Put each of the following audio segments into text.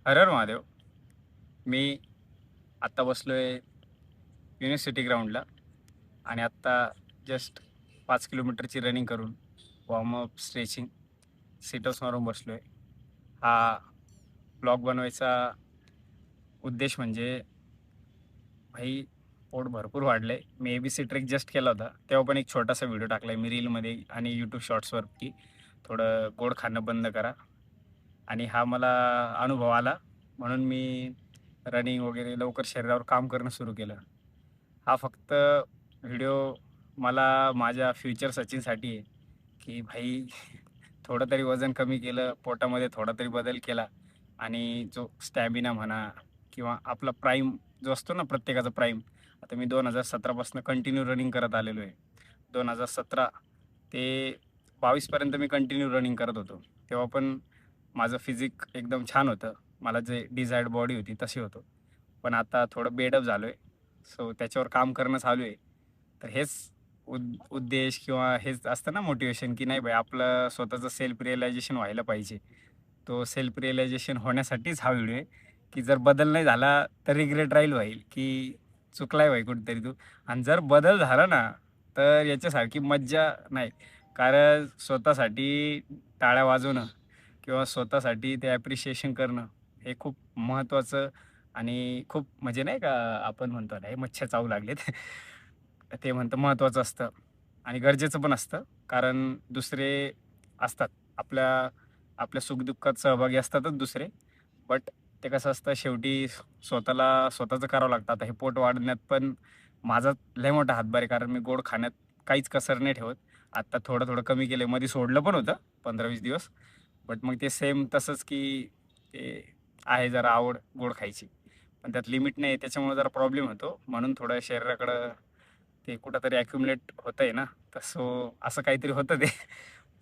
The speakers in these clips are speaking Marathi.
हर हर महादेव. मी आत्ता बसलो आहे युनिव्हर्सिटी ग्राउंडला आणि आत्ता जस्ट 5 किलोमीटरची रनिंग करून वॉर्मअप स्ट्रेचिंग सिटअप्स मारून बसलो आहे. हा ब्लॉग बनवायचा उद्देश म्हणजे भाई पोट भरपूर वाढलं आहे. मी ABC ट्रेक जस्ट केला होता, तेव्हा पण एक छोटासा व्हिडिओ टाकला आहे मी रीलमध्ये आणि यूट्यूब शॉर्ट्सवर, की थोडं गोड खाणं बंद करा. आणि हा मला अनुभव आला म्हणून मी रनिंग वगैरे लवकर शरीरावर काम करणं सुरू केलं. हा फक्त व्हिडिओ मला माझ्या फ्युचर सचिनसाठी आहे, की भाई थोडं तरी वजन कमी केलं, पोटामध्ये थोडा तरी बदल केला आणि जो स्टॅमिना म्हणा किंवा आपला प्राईम जो असतो ना प्रत्येकाचा प्राईम. आता मी 2017 कंटिन्यू रनिंग करत आलेलो आहे. 2017 ते 22पर्यंत मी कंटिन्यू रनिंग करत होतो. तेव्हा पण माझं फिजिक एकदम छान होतं. मला जे डिझायर्ड बॉडी होती तशी होतो. पण आता थोडं बेडअप झालो आहे. सो त्याच्यावर काम करणं चालू आहे. तर हेच उद्देश किंवा हेच असतं ना मोटिवेशन, की नाही भाई आपलं स्वतःचं सेल्फ रिअलायझेशन व्हायला पाहिजे. तो सेल्फ रिअलायझेशन होण्यासाठीच हा व्हिडिओ आहे, की जर बदल नाही झाला तर रिग्रेट राहील होईल, की चुकलाय भाई कुठेतरी तू. आणि जर बदल झाला ना, तर याच्यासारखी मज्जा नाही. कारण स्वतःसाठी टाळ्या वाजवणं किंवा स्वतःसाठी ते ॲप्रिशिएशन करणं हे खूप महत्त्वाचं आणि खूप म्हणजे नाही का, आपण म्हणतो ना, हे मच्छर चावू लागलेत. ते म्हणतं महत्त्वाचं असतं आणि गरजेचं पण असतं. कारण दुसरे असतात आपल्या आपल्या सुखदुःखात सहभागी असतातच दुसरे. बट ते कसं असतं शेवटी स्वतःला स्वतःचं करावं लागतं. आता हे पोट वाढवण्यात पण माझा लय मोठा हातभार आहे. कारण मी गोड खाण्यात काहीच कसर नाही ठेवत. आत्ता थोडं-थोडं कमी केलंय. मध्ये सोडलं पण होतं 15-20 दिवस. बट मग ते सेम तसंच, की ते आहे जरा आवड गोड खायची. पण त्यात लिमिट नाही, त्याच्यामुळे जरा प्रॉब्लेम होतो. म्हणून थोडं शरीराकडं ते कुठेतरी ॲक्युमुलेट होतंय ना, तसं असं काहीतरी होतं ते.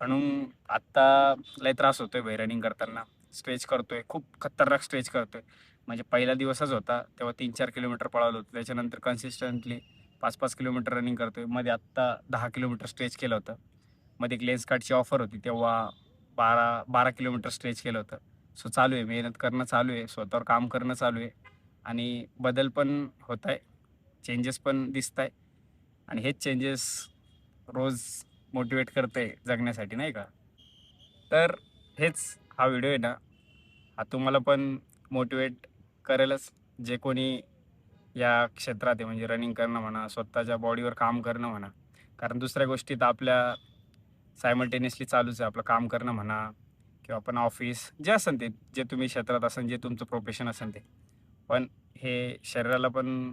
म्हणून आत्ता लय त्रास होतोय भाई रनिंग करताना. स्ट्रेच करतोय, खूप खतरनाक स्ट्रेच करतोय. म्हणजे पहिला दिवसच होता, तेव्हा 3-4 किलोमीटर पळालो होतो. त्याच्यानंतर कन्सिस्टंटली 5-5 किलोमीटर रनिंग करतोय. मध्ये आत्ता 10 किलोमीटर स्ट्रेच केलं होतं. मध्ये एक लेन्सकार्टची ऑफर होती, तेव्हा 12 किलोमीटर स्ट्रेच केलं होतं. सो चालू आहे, मेहनत करणं चालू आहे, स्वतःवर काम करणं चालू आहे आणि बदल पण होत आहे, चेंजेस पण दिसत आहे आणि हेच चेंजेस रोज मोटिवेट करते जगण्यासाठी नाही का. तर हेच हा व्हिडिओ आहे ना, हा तुम्हाला पण मोटिवेट करेलच, जे कोणी या क्षेत्रात आहे, म्हणजे रनिंग करणं म्हणा, स्वतःच्या बॉडीवर काम करणं म्हणा. कारण दुसऱ्या गोष्टी तर आपल्या सायमल्टेनियसली चालूच आहे. आपलं काम करणं म्हणा किंवा आपण ऑफिस जे असेल ते, जे तुम्ही क्षेत्रात असेल, जे तुमचं प्रोफेशन असेल ते. पण हे शरीराला पण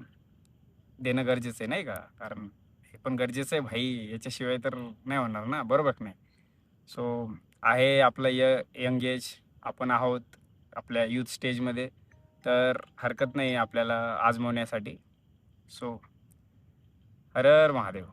देणं गरजेचं आहे नाही का. कारण हे पण गरजेचं आहे भाई, याच्याशिवाय तर नाही होणार ना, बरोबर की नाही. सो आहे आपलं यंग एज, आपण आहोत आपल्या यूथ स्टेजमध्ये, तर हरकत नाही आपल्याला आजमावण्यासाठी. सो हर हर महादेव.